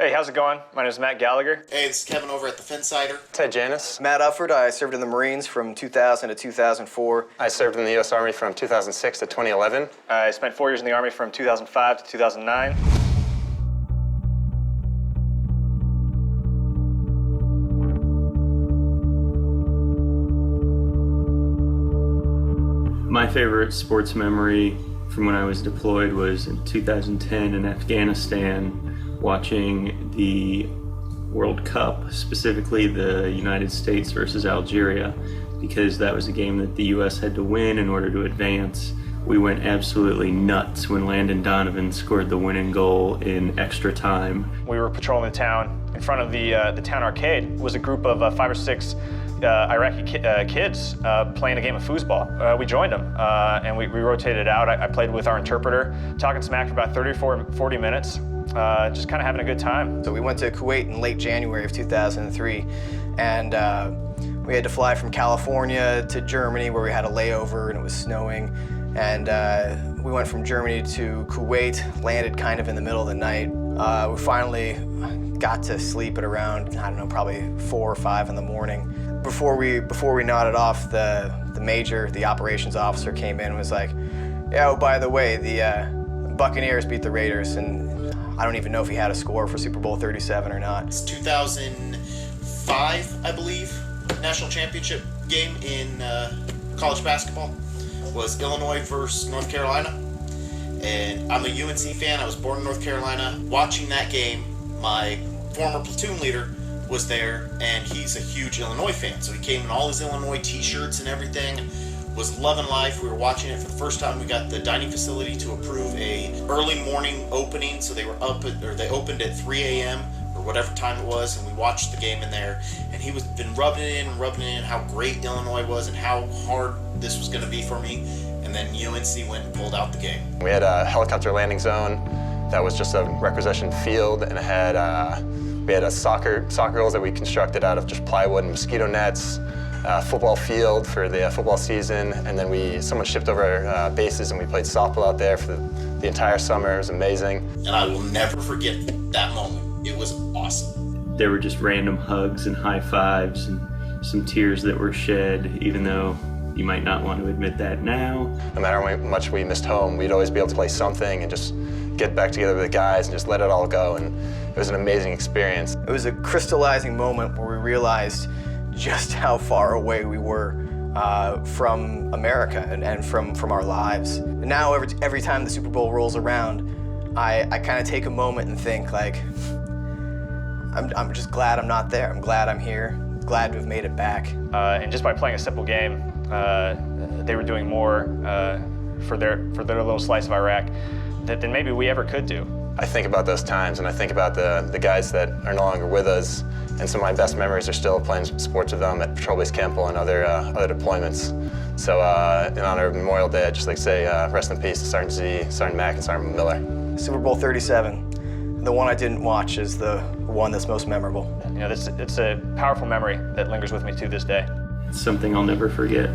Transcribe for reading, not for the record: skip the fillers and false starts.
Hey, how's it going? My name is Matt Gallagher. Hey, this is Kevin over at the Finsider. Ted Janis. Matt Ufford. I served in the Marines from 2000 to 2004. I served in the U.S. Army from 2006 to 2011. I spent 4 years in the Army from 2005 to 2009. My favorite sports memory from when I was deployed was in 2010 in Afghanistan, watching the World Cup, specifically the United States versus Algeria, because that was a game that the U.S. had to win in order to advance. We went absolutely nuts when Landon Donovan scored the winning goal in extra time. We were patrolling the town. In front of the town arcade was a group of 5 or 6 Iraqi kids playing a game of foosball. We joined them and we rotated out. I played with our interpreter, talking smack for about 30 or 40 minutes, just kind of having a good time. So we went to Kuwait in late January of 2003, and we had to fly from California to Germany, where we had a layover and it was snowing. And we went from Germany to Kuwait, landed kind of in the middle of the night. We finally got to sleep at around, I don't know, probably 4 or 5 in the morning. Before we nodded off, the major, the operations officer, came in and was like, yeah, oh, by the way, the Buccaneers beat the Raiders, and I don't even know if he had a score for Super Bowl 37 or not. It's 2005, I believe, national championship game in college basketball was Illinois versus North Carolina. And I'm a UNC fan. I was born in North Carolina. Watching that game, my former platoon leader was there, and he's a huge Illinois fan. So he came in all his Illinois t-shirts and everything, was loving life. We were watching it for the first time. We got the dining facility to approve a early morning opening, so they were they opened at 3 a.m. or whatever time it was, and we watched the game in there. And he was been rubbing it in how great Illinois was and how hard this was going to be for me. And then UNC went and pulled out the game. We had a helicopter landing zone that was just a requisition field, and it had we had a soccer goals that we constructed out of just plywood and mosquito nets, football field for the football season, and then someone shipped over bases and we played softball out there for the entire summer. It was amazing. And I will never forget that moment. It was awesome. There were just random hugs and high fives and some tears that were shed, even though you might not want to admit that now. No matter how much we missed home, we'd always be able to play something and just get back together with the guys and just let it all go. And it was an amazing experience. It was a crystallizing moment where we realized just how far away we were from America and from our lives. And now every time the Super Bowl rolls around, I kind of take a moment and think, like, I'm just glad I'm not there. I'm glad I'm here. Glad to have made it back. And just by playing a simple game, they were doing more for their little slice of Iraq than maybe we ever could do. I think about those times, and I think about the guys that are no longer with us, and some of my best memories are still playing sports with them at Patrol Base Campbell and other deployments. So in honor of Memorial Day, I'd just like to say rest in peace to Sergeant Z, Sergeant Mack, and Sergeant Miller. Super Bowl 37, the one I didn't watch, is the one that's most memorable. You know, it's a powerful memory that lingers with me to this day. It's something I'll never forget.